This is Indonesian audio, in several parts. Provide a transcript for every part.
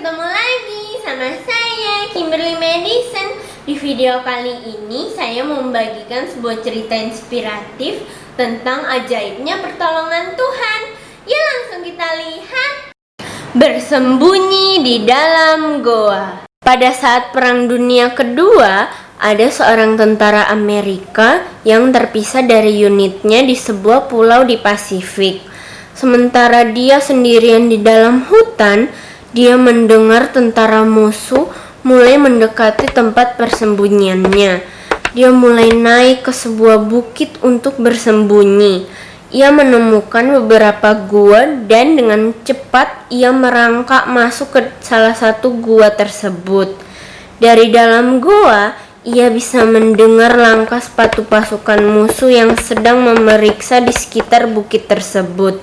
ketemu lagi sama saya Kimberly Madison. Di video kali ini saya membagikan sebuah cerita inspiratif tentang ajaibnya pertolongan Tuhan. Yuk langsung kita lihat. Bersembunyi di dalam goa. Pada saat Perang Dunia Kedua, ada seorang tentara Amerika yang terpisah dari unitnya di sebuah pulau di Pasifik. Sementara dia sendirian di dalam hutan, dia mendengar tentara musuh mulai mendekati tempat persembunyiannya. Dia mulai naik ke sebuah bukit untuk bersembunyi. Ia menemukan beberapa gua dan dengan cepat ia merangkak masuk ke salah satu gua tersebut. Dari dalam gua, ia bisa mendengar langkah sepatu pasukan musuh yang sedang memeriksa di sekitar bukit tersebut.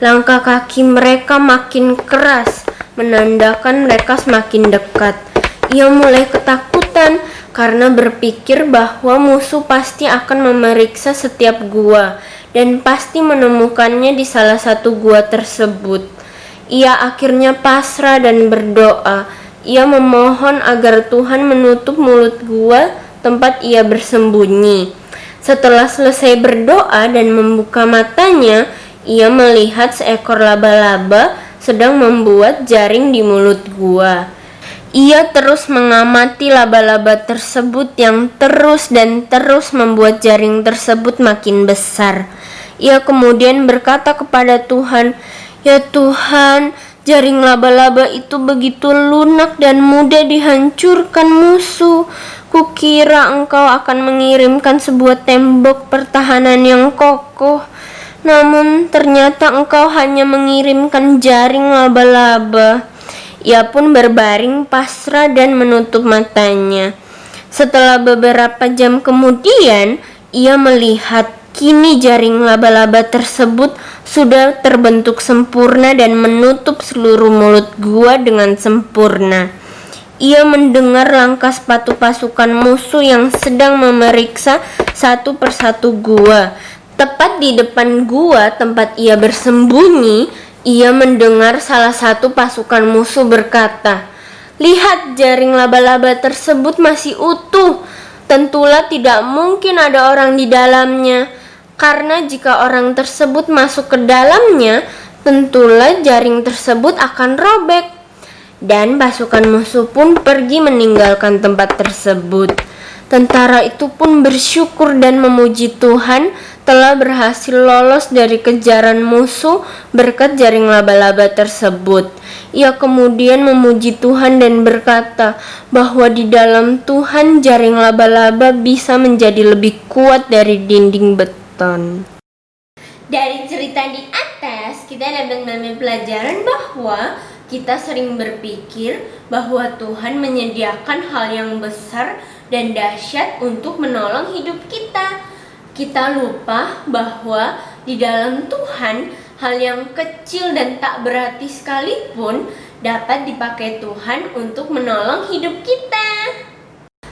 Langkah kaki mereka makin keras, menandakan mereka semakin dekat. Ia mulai ketakutan karena berpikir bahwa musuh pasti akan memeriksa setiap gua dan pasti menemukannya di salah satu gua tersebut. Ia akhirnya pasrah dan berdoa. Ia memohon agar Tuhan menutup mulut gua tempat ia bersembunyi. Setelah selesai berdoa dan membuka matanya, ia melihat seekor laba-laba sedang membuat jaring di mulut gua. Ia terus mengamati laba-laba tersebut yang terus dan terus membuat jaring tersebut makin besar. Ia kemudian berkata kepada Tuhan, "Ya Tuhan, jaring laba-laba itu begitu lunak dan mudah dihancurkan musuh. Kukira Engkau akan mengirimkan sebuah tembok pertahanan yang kokoh. Namun ternyata Engkau hanya mengirimkan jaring laba-laba." Ia pun berbaring pasrah dan menutup matanya. Setelah beberapa jam kemudian, ia melihat kini jaring laba-laba tersebut sudah terbentuk sempurna dan menutup seluruh mulut gua dengan sempurna. Ia mendengar langkah sepatu pasukan musuh yang sedang memeriksa satu persatu gua. Tepat di depan gua tempat ia bersembunyi, ia mendengar salah satu pasukan musuh berkata, "Lihat, jaring laba-laba tersebut masih utuh. Tentulah tidak mungkin ada orang di dalamnya. Karena jika orang tersebut masuk ke dalamnya, tentulah jaring tersebut akan robek." Dan pasukan musuh pun pergi meninggalkan tempat tersebut. Tentara itu pun bersyukur dan memuji Tuhan telah berhasil lolos dari kejaran musuh berkat jaring laba-laba tersebut. Ia kemudian memuji Tuhan dan berkata bahwa di dalam Tuhan jaring laba-laba bisa menjadi lebih kuat dari dinding beton. Dari cerita di atas, kita dapat mengambil pelajaran bahwa kita sering berpikir bahwa Tuhan menyediakan hal yang besar dan dahsyat untuk menolong hidup kita. Kita lupa bahwa di dalam Tuhan, hal yang kecil dan tak berarti sekalipun dapat dipakai Tuhan untuk menolong hidup kita.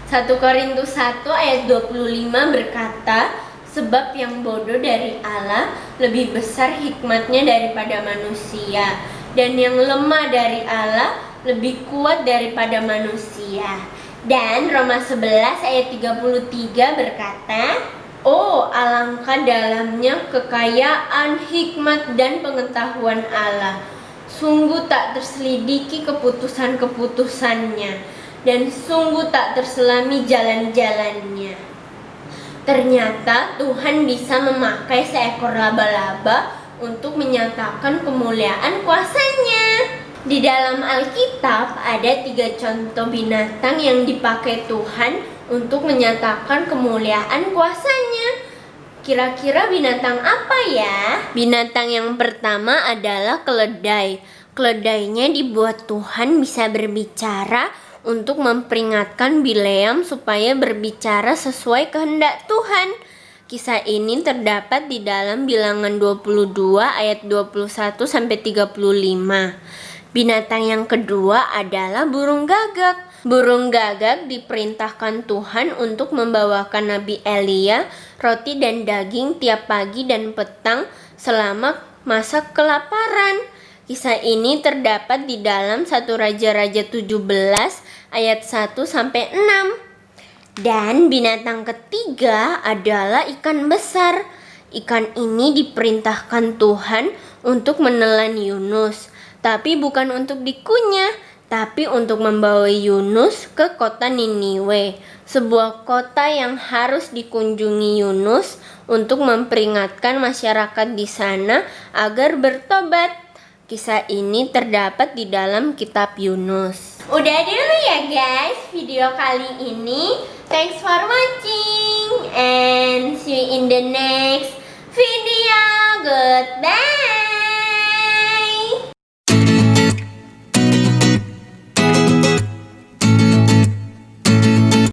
1 Korintus 1 ayat 25 berkata, "Sebab yang bodoh dari Allah lebih besar hikmatnya daripada manusia, dan yang lemah dari Allah lebih kuat daripada manusia." Dan Roma 11 ayat 33 berkata, "Oh, alangkah dalamnya kekayaan, hikmat, dan pengetahuan Allah. Sungguh tak terselidiki keputusan-keputusannya, dan sungguh tak terselami jalan-jalannya." Ternyata Tuhan bisa memakai seekor laba-laba untuk menyatakan kemuliaan kuasa-Nya. Di dalam Alkitab ada 3 contoh binatang yang dipakai Tuhan untuk menyatakan kemuliaan kuasa-Nya. Kira-kira binatang apa ya? Binatang yang pertama adalah keledai. Keledainya dibuat Tuhan bisa berbicara untuk memperingatkan Bileam supaya berbicara sesuai kehendak Tuhan. Kisah ini terdapat di dalam Bilangan 22 ayat 21 sampai 35. Binatang yang kedua adalah burung gagak. Burung gagak diperintahkan Tuhan untuk membawakan Nabi Elia roti dan daging tiap pagi dan petang selama masa kelaparan. Kisah ini terdapat di dalam 1 Raja-Raja 17 ayat 1 sampai 6. Dan binatang ketiga adalah ikan besar. Ikan ini diperintahkan Tuhan untuk menelan Yunus, tapi bukan untuk dikunyah, tapi untuk membawa Yunus ke kota Niniwe, sebuah kota yang harus dikunjungi Yunus untuk memperingatkan masyarakat di sana agar bertobat. Kisah ini terdapat di dalam kitab Yunus. Udah dulu ya guys video kali ini. Thanks for watching and see you in the next video. Goodbye.